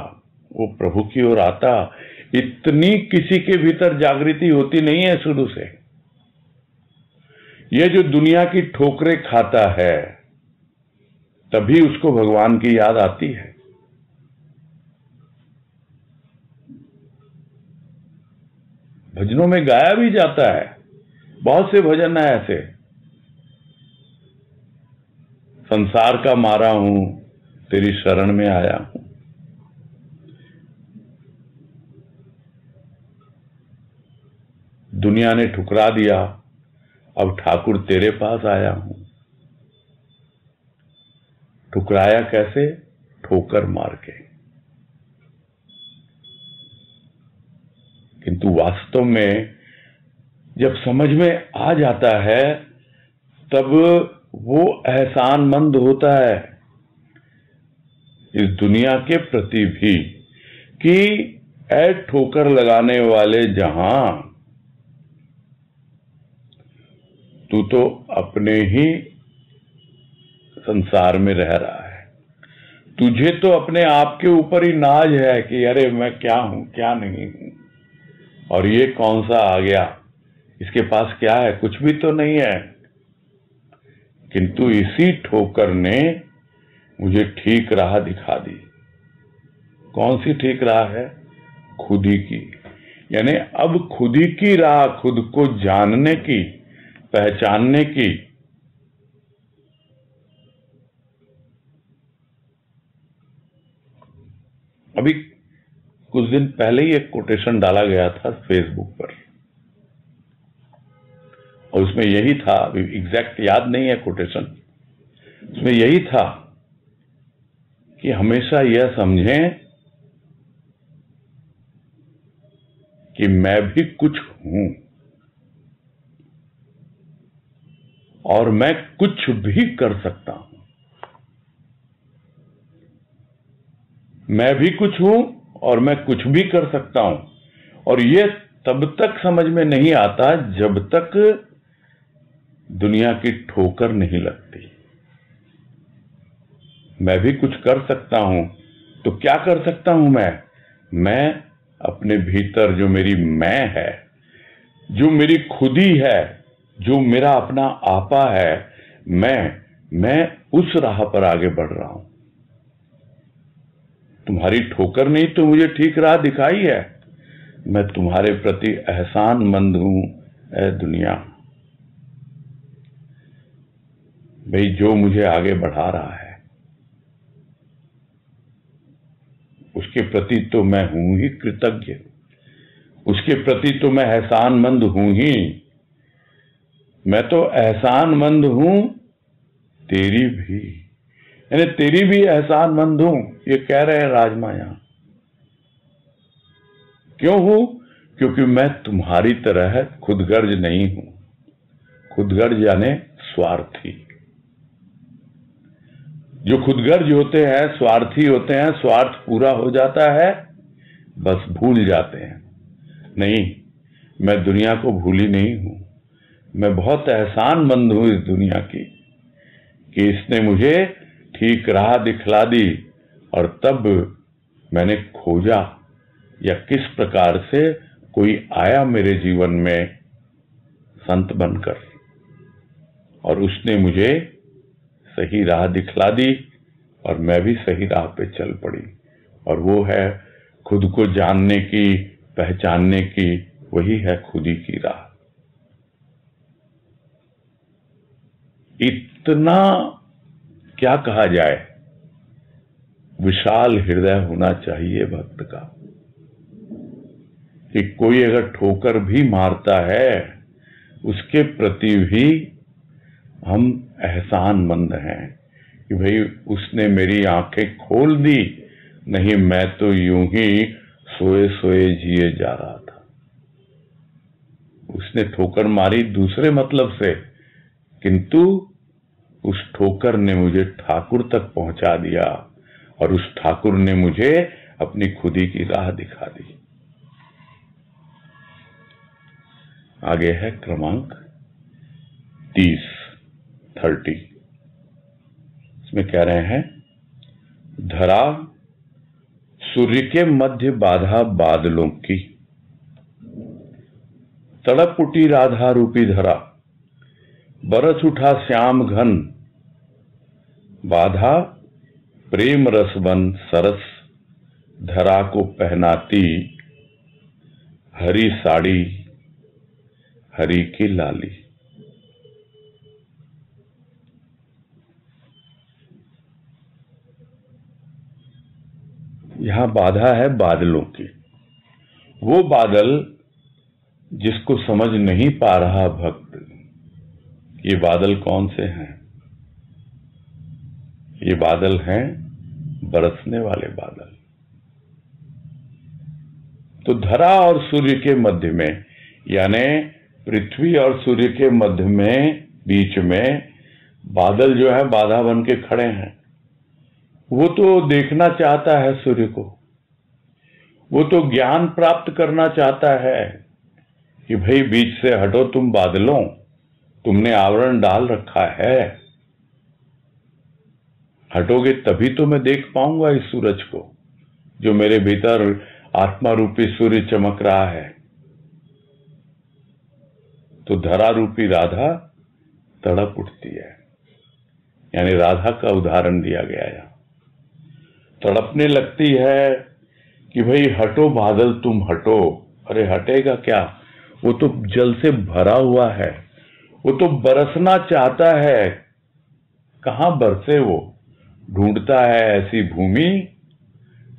वो प्रभु की ओर आता? इतनी किसी के भीतर जागृति होती नहीं है शुरू से। ये जो दुनिया की ठोकरें खाता है, तभी उसको भगवान की याद आती है। भजनों में गाया भी जाता है, बहुत से भजन है ऐसे, संसार का मारा हूं तेरी शरण में आया हूं। दुनिया ने ठुकरा दिया, अब ठाकुर तेरे पास आया हूं। ठुकराया कैसे? ठोकर मार के। किंतु वास्तव में जब समझ में आ जाता है, तब वो एहसानमंद होता है इस दुनिया के प्रति भी, कि ऐ ठोकर लगाने वाले जहां, तू तो अपने ही संसार में रह रहा है। तुझे तो अपने आप के ऊपर ही नाज है कि अरे मैं क्या हूं क्या नहीं हूं, और ये कौन सा आ गया, इसके पास क्या है, कुछ भी तो नहीं है। किंतु इसी ठोकर ने मुझे ठीक राह दिखा दी। कौन सी ठीक राह है? खुद ही की। यानी अब खुद ही की राह, खुद को जानने की, पहचानने की। अभी कुछ दिन पहले ही एक कोटेशन डाला गया था फेसबुक पर, और उसमें यही था, एग्जैक्ट याद नहीं है कोटेशन, उसमें यही था कि हमेशा यह समझें कि मैं भी कुछ हूं और मैं कुछ भी कर सकता हूं। मैं भी कुछ हूं और मैं कुछ भी कर सकता हूं। और यह तब तक समझ में नहीं आता जब तक दुनिया की ठोकर नहीं लगती। मैं भी कुछ कर सकता हूं तो क्या कर सकता हूं मैं अपने भीतर जो मेरी मैं है, जो मेरी खुदी है, जो मेरा अपना आपा है, मैं उस राह पर आगे बढ़ रहा हूं। तुम्हारी ठोकर नहीं तो मुझे ठीक राह दिखाई है। मैं तुम्हारे प्रति एहसानमंद हूं ऐ दुनिया। भाई जो मुझे आगे बढ़ा रहा है उसके प्रति तो मैं हूं ही कृतज्ञ, उसके प्रति तो मैं एहसानमंद हूं ही। मैं तो एहसानमंद हूं तेरी भी, यानी तेरी भी एहसानमंद हूं, ये कह रहे हैं राजमाया। क्यों हूं? क्योंकि मैं तुम्हारी तरह खुदगर्ज नहीं हूं। खुदगर्ज यानी स्वार्थी। जो खुदगर्ज होते हैं, स्वार्थी होते हैं, स्वार्थ पूरा हो जाता है बस भूल जाते हैं। नहीं, मैं दुनिया को भूली नहीं हूं। मैं बहुत एहसानमंद हूं इस दुनिया की कि इसने मुझे ठीक राह दिखला दी। और तब मैंने खोजा या किस प्रकार से कोई आया मेरे जीवन में संत बनकर और उसने मुझे सही राह दिखला दी और मैं भी सही राह पे चल पड़ी। और वो है खुद को जानने की, पहचानने की, वही है खुदी की राह। इतना क्या कहा जाए, विशाल हृदय होना चाहिए भक्त का कि कोई अगर ठोकर भी मारता है उसके प्रति भी हम एहसानमंद हैं कि भाई उसने मेरी आंखें खोल दी, नहीं मैं तो यूं ही सोए सोए जिए जा रहा था। उसने ठोकर मारी दूसरे मतलब से, किंतु उस ठोकर ने मुझे ठाकुर तक पहुंचा दिया और उस ठाकुर ने मुझे अपनी खुदी की राह दिखा दी। आगे है क्रमांक 30। इसमें कह रहे हैं, धरा सूर्य के मध्य बाधा बादलों की, तड़प उठी राधा रूपी धरा, बरस उठा श्याम घन, बाधा प्रेम रस बन सरस, धरा को पहनाती हरी साड़ी हरी की लाली। यहां बाधा है बादलों की। वो बादल जिसको समझ नहीं पा रहा भक्त, ये बादल कौन से हैं? ये बादल हैं बरसने वाले बादल। तो धरा और सूर्य के मध्य में, यानी पृथ्वी और सूर्य के मध्य में, बीच में बादल जो है बाधा बन के खड़े हैं। वो तो देखना चाहता है सूर्य को, वो तो ज्ञान प्राप्त करना चाहता है कि भाई बीच से हटो तुम बादलों, तुमने आवरण डाल रखा है, हटोगे तभी तो मैं देख पाऊंगा इस सूरज को जो मेरे भीतर आत्मा रूपी सूर्य चमक रहा है। तो धरा रूपी राधा तड़प उठती है, यानी राधा का उदाहरण दिया गया है। तड़पने लगती है कि भाई हटो बादल तुम हटो। अरे हटेगा क्या, वो तो जल से भरा हुआ है, वो तो बरसना चाहता है। कहां बरसे वो? ढूंढता है ऐसी भूमि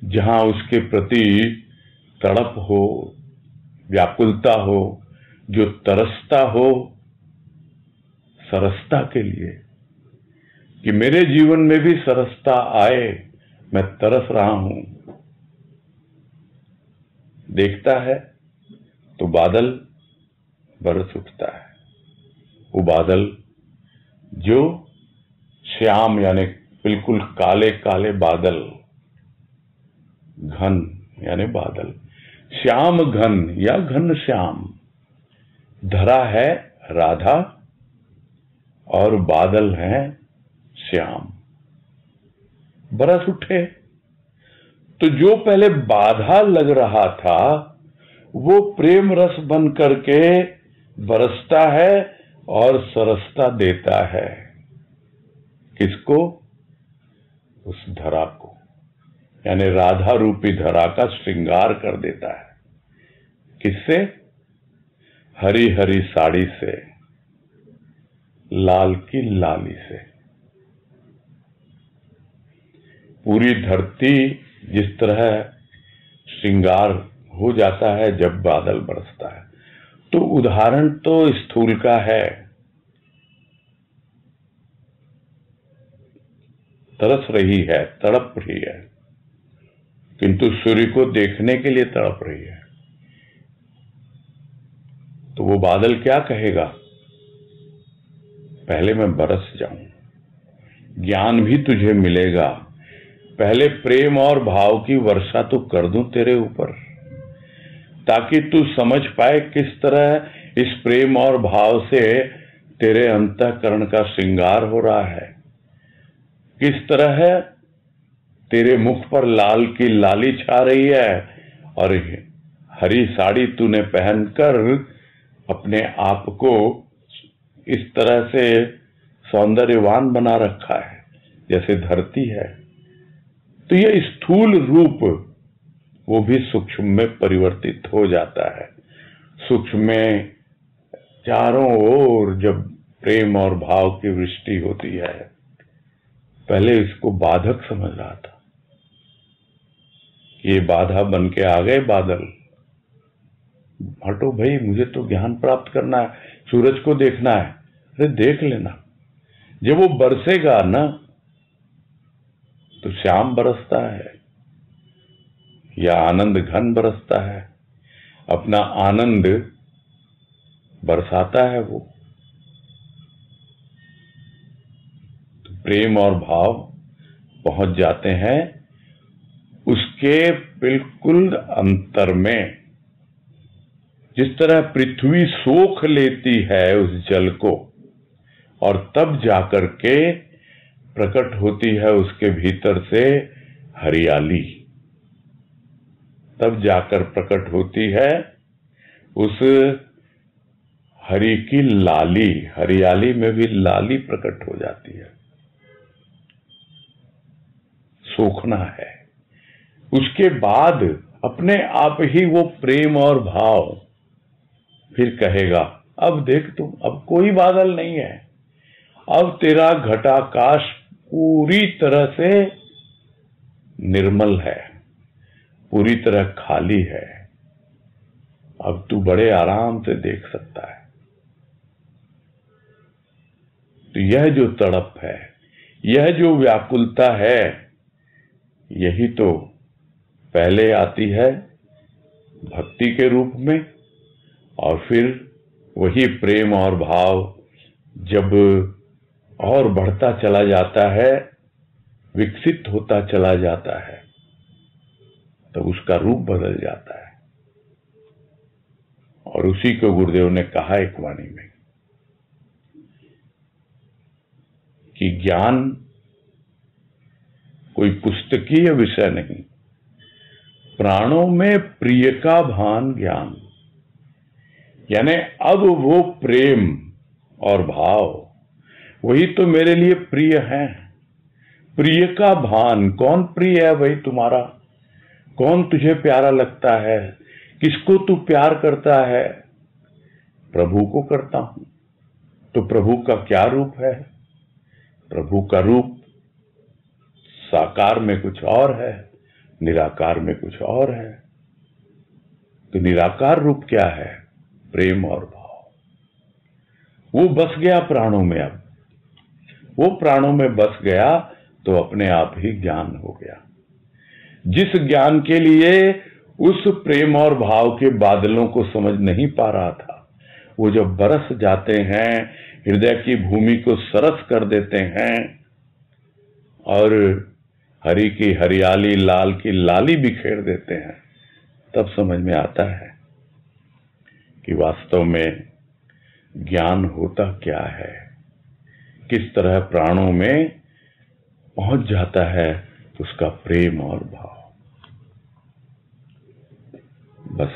जहां उसके प्रति तड़प हो, व्याकुलता हो, जो तरसता हो सरसता के लिए, कि मेरे जीवन में भी सरसता आए, मैं तरस रहा हूं। देखता है तो बादल बरस उठता है। वो बादल जो श्याम यानी बिल्कुल काले काले बादल, घन यानी बादल, श्याम घन या घन श्याम, धरा है राधा और बादल हैं श्याम, बरस उठे। तो जो पहले बाधा लग रहा था वो प्रेम रस बन करके बरसता है और सरसता देता है। किसको? उस धरा को, यानी राधा रूपी धरा का श्रृंगार कर देता है। किससे? हरी हरी साड़ी से, लाल की लाली से। पूरी धरती जिस तरह श्रृंगार हो जाता है जब बादल बरसता है। तो उदाहरण तो स्थूल का है, तरस रही है, तड़प रही है, किंतु सूर्य को देखने के लिए तड़प रही है। तो वो बादल क्या कहेगा? पहले मैं बरस जाऊं, ज्ञान भी तुझे मिलेगा, पहले प्रेम और भाव की वर्षा तो कर दूं तेरे ऊपर, ताकि तू समझ पाए किस तरह इस प्रेम और भाव से तेरे अंतःकरण का श्रृंगार हो रहा है, किस तरह है तेरे मुख पर लाल की लाली छा रही है और हरी साड़ी तूने पहनकर अपने आप को इस तरह से सौंदर्यवान बना रखा है जैसे धरती है। तो यह स्थूल रूप वो भी सूक्ष्म में परिवर्तित हो जाता है। सूक्ष्म में चारों ओर जब प्रेम और भाव की वृष्टि होती है, पहले इसको बाधक समझ रहा था, ये बाधा बन के आ गए बादल, हटो भाई, मुझे तो ज्ञान प्राप्त करना है, सूरज को देखना है। अरे देख लेना, जब वो बरसेगा ना तो श्याम बरसता है या आनंद घन बरसता है, अपना आनंद बरसाता है वो। तो प्रेम और भाव पहुंच जाते हैं उसके बिल्कुल अंतर में। जिस तरह पृथ्वी सोख लेती है उस जल को और तब जाकर के प्रकट होती है उसके भीतर से हरियाली, तब जाकर प्रकट होती है उस हरी की लाली, हरियाली में भी लाली प्रकट हो जाती है। सोखना है, उसके बाद अपने आप ही वो प्रेम और भाव फिर कहेगा, अब देख तुम, अब कोई बादल नहीं है, अब तेरा घटाकाश पूरी तरह से निर्मल है, पूरी तरह खाली है, अब तू बड़े आराम से देख सकता है। तो यह जो तड़प है, यह जो व्याकुलता है, यही तो पहले आती है भक्ति के रूप में, और फिर वही प्रेम और भाव जब और बढ़ता चला जाता है, विकसित होता चला जाता है, तो उसका रूप बदल जाता है। और उसी को गुरुदेव ने कहा एक वाणी में कि ज्ञान कोई पुस्तकीय विषय नहीं, प्राणों में प्रिय का भान ज्ञान। यानी अब वो प्रेम और भाव वही तो मेरे लिए प्रिय है। प्रिय का भान, कौन प्रिय है भाई तुम्हारा? कौन तुझे प्यारा लगता है? किसको तू प्यार करता है? प्रभु को करता हूं। तो प्रभु का क्या रूप है? प्रभु का रूप साकार में कुछ और है, निराकार में कुछ और है। तो निराकार रूप क्या है? प्रेम और भाव। वो बस गया प्राणों में। अब वो प्राणों में बस गया तो अपने आप ही ज्ञान हो गया। जिस ज्ञान के लिए उस प्रेम और भाव के बादलों को समझ नहीं पा रहा था, वो जब बरस जाते हैं, हृदय की भूमि को सरस कर देते हैं और हरी की हरियाली, लाल की लाली बिखेर देते हैं, तब समझ में आता है कि वास्तव में ज्ञान होता क्या है, किस तरह प्राणों में पहुंच जाता है उसका प्रेम और भाव। बस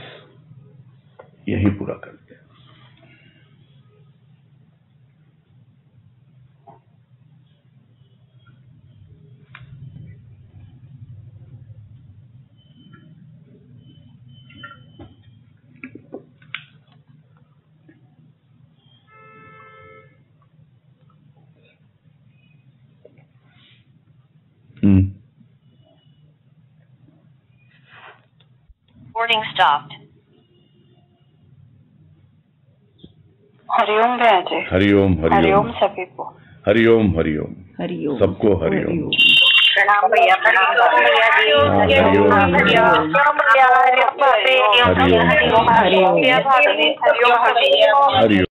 यही पूरा करते हैं। Recording stopped. हरिओम भैया जी। हरिओम हरिओम हरिओम सभी को। हरिओम हरिओम हरिओम सबको हरिओम। प्रणाम भैया। प्रणाम भैया जी। हरिओम हरिओम। हरिओम हरिओम।